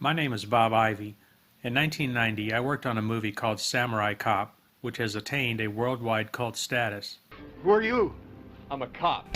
My name is Bob Ivy. In 1990, I worked on a movie called Samurai Cop, which has attained a worldwide cult status. Who are you? I'm a cop.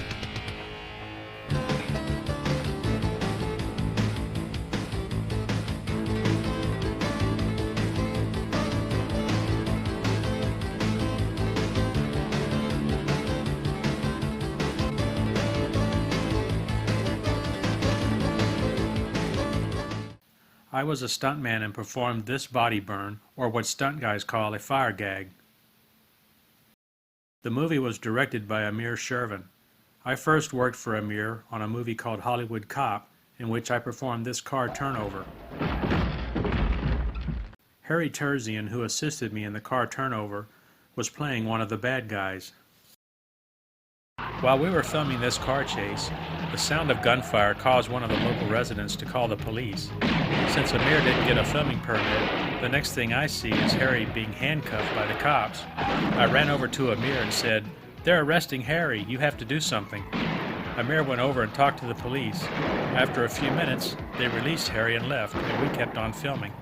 I was a stuntman and performed this body burn, or what stunt guys call a fire gag. The movie was directed by Amir Shervan. I first worked for Amir on a movie called Hollywood Cop, in which I performed this car turnover. Harry Terzian, who assisted me in the car turnover, was playing one of the bad guys. While we were filming this car chase, the sound of gunfire caused one of the local residents to call the police. Since Amir didn't get a filming permit, the next thing I see is Harry being handcuffed by the cops. I ran over to Amir and said, "They're arresting Harry, you have to do something." Amir went over and talked to the police. After a few minutes, they released Harry and left, and we kept on filming.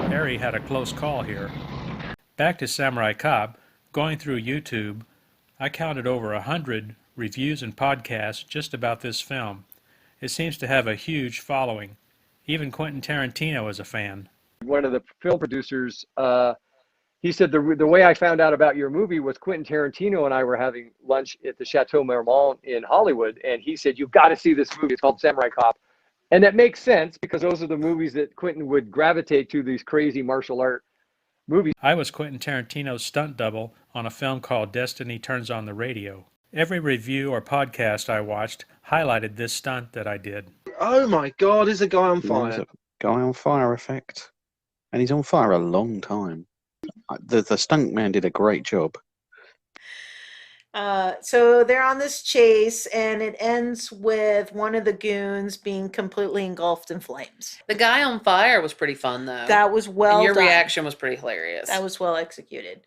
Harry had a close call here. Back to Samurai Cop, going through YouTube, I counted over 100 reviews and podcasts just about this film. It seems to have a huge following. Even Quentin Tarantino is a fan. One of the film producers, he said the way I found out about your movie was Quentin Tarantino and I were having lunch at the Chateau Marmont in Hollywood, and he said, "You've got to see this movie. It's called Samurai Cop." And that makes sense because those are the movies that Quentin would gravitate to, these crazy martial art movies. I was Quentin Tarantino's stunt double on a film called Destiny Turns on the Radio. Every review or podcast I watched highlighted this stunt that I did. Oh my God, is a guy on There's fire? a guy on fire effect. And he's on fire a long time. The stuntman did a great job. So they're on this chase, and it ends with one of the goons being completely engulfed in flames. The guy on fire was pretty fun, though. That was well and your done. reaction was pretty hilarious. That was well executed.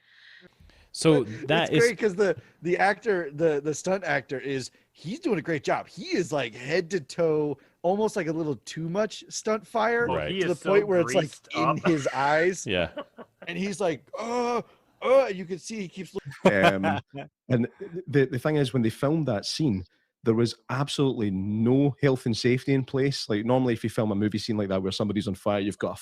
So It's that is great because the actor, the stunt actor, he's doing a great job. He is like head to toe, almost like a little too much stunt fire, Right. to the point where it's like in his eyes, yeah. and he's like, you can see he keeps And the thing is, when they filmed that scene, there was absolutely no health and safety in place. Like normally, if you film a movie scene like that where somebody's on fire, you've got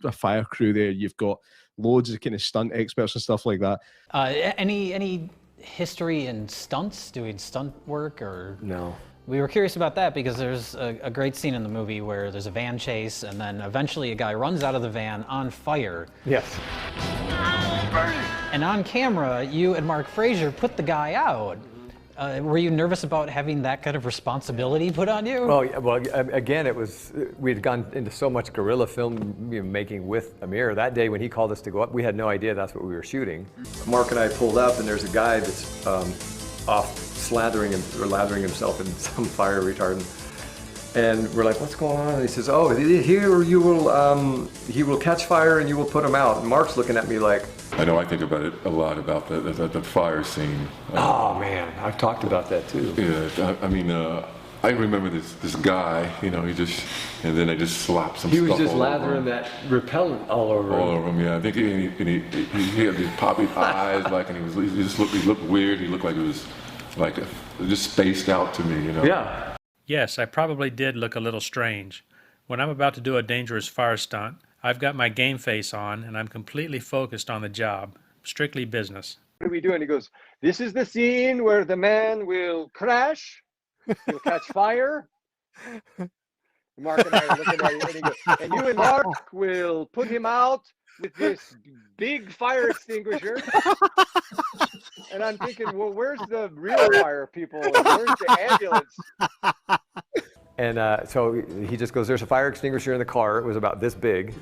a fire crew there, you've got loads of kind of stunt experts and stuff like that. Any history in stunts, doing stunt work, or No. we were curious about that because there's a great scene in the movie where there's a van chase and then eventually a guy runs out of the van on fire. Yes. And on camera, you and Mark Fraser put the guy out. Were you nervous about having that kind of responsibility put on you? Well, again, it was, we'd gone into so much guerrilla film making with Amir. That day when he called us to go up, we had no idea that's what we were shooting. Mark and I pulled up, and there's a guy that's off lathering himself in some fire retardant. And we're like, "What's going on?" And he says, "Oh, here you will, he will catch fire and you will put him out." And Mark's looking at me like, I know I think about it a lot, about the fire scene. "Oh man, I've talked about that too." Yeah, I mean, I remember this guy, he just, and then they just slapped some He stuff was just all over lathering him. that repellent all over All him. over him, yeah. I think he had these poppy eyes, like, and he looked weird. He looked like he was, like, just spaced out to me, Yeah. Yes, I probably did look a little strange. When I'm about to do a dangerous fire stunt, I've got my game face on and I'm completely focused on the job. Strictly business. "What are we doing?" He goes, "This is the scene where the man will crash, he'll catch fire." Mark and I are looking at it, and he goes, "And you and Mark will put him out with this big fire extinguisher." And I'm thinking, well, where's the real fire people? Where's the ambulance? And so he just goes, "There's a fire extinguisher in the car." It was about this big.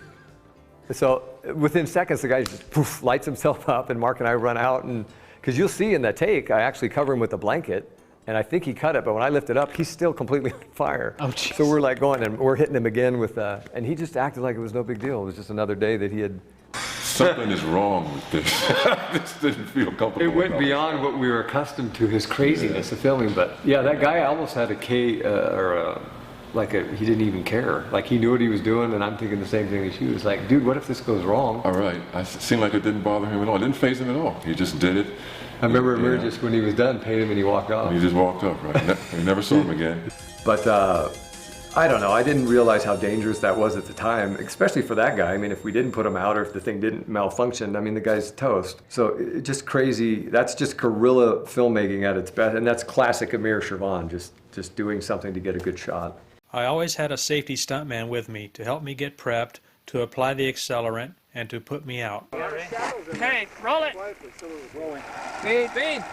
So within seconds, the guy just poof, lights himself up, and Mark and I run out. And because you'll see in that take, I actually cover him with a blanket, and I think he cut it. But when I lift it up, he's still completely on fire. Oh, geez. So we're like going, and we're hitting him again with, and he just acted like it was no big deal. It was just another day that he had. Something is wrong with this. This didn't feel comfortable. It went enough. beyond what we were accustomed to, his craziness of filming. But yeah, that guy almost had a like he didn't even care. Like he knew what he was doing, and I'm thinking the same thing as you. It's like, dude, what if this goes wrong? All right. It seemed like it didn't bother him at all. It didn't faze him at all. He just did it. I remember Amir just, when he was done, paid him and he walked off. And he just walked up, right? We never saw him again. But I don't know. I didn't realize how dangerous that was at the time, especially for that guy. I mean, if we didn't put him out or if the thing didn't malfunction, I mean, the guy's toast. So just crazy. That's just guerrilla filmmaking at its best. And that's classic Amir Shervan, just doing something to get a good shot. I always had a safety stuntman with me to help me get prepped, to apply the accelerant, and to put me out. Okay, roll it. Speed.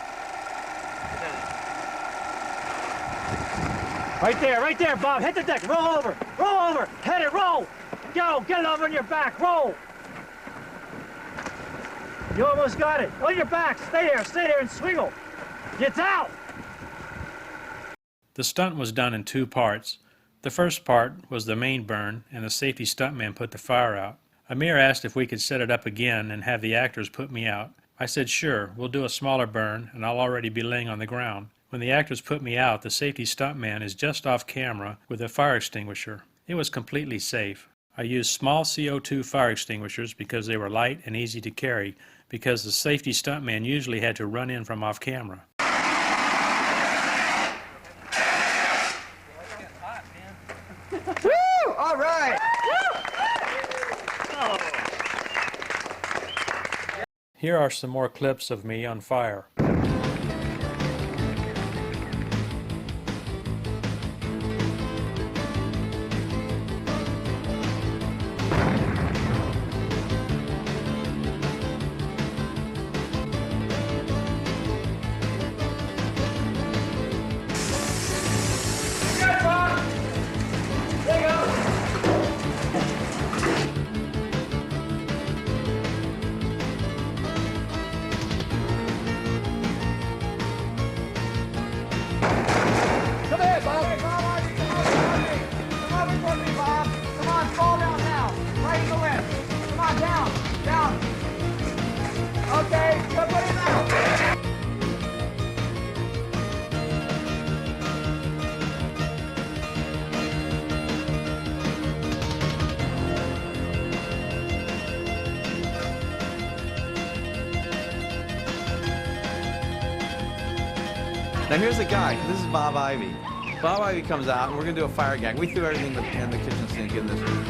Right there, Bob. Hit the deck. Roll over. Hit it. Roll. Go. Get it over on your back. Roll. You almost got it. On your back. Stay there, and swiggle. Get out. The stunt was done in 2 parts. The first part was the main burn, and the safety stuntman put the fire out. Amir asked if we could set it up again and have the actors put me out. I said, sure, we'll do a smaller burn, and I'll already be laying on the ground. When the actors put me out, the safety stuntman is just off camera with a fire extinguisher. It was completely safe. I used small CO2 fire extinguishers because they were light and easy to carry, because the safety stuntman usually had to run in from off camera. Woo! All right. Here are some more clips of me on fire. Now here's the guy. This is Bob Ivy. Bob Ivy comes out, and we're gonna do a fire gag. We threw everything in the kitchen sink in this room.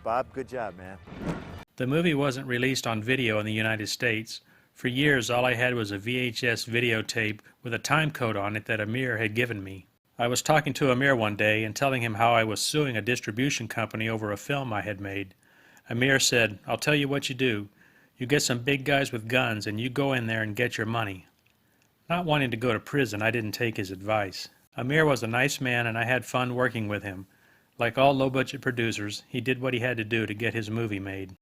Bob, good job, man. The movie wasn't released on video in the United States. For years, all I had was a VHS videotape with a time code on it that Amir had given me. I was talking to Amir one day and telling him how I was suing a distribution company over a film I had made. Amir said, "I'll tell you what you do. You get some big guys with guns and you go in there and get your money." Not wanting to go to prison, I didn't take his advice. Amir was a nice man and I had fun working with him. Like all low-budget producers, he did what he had to do to get his movie made.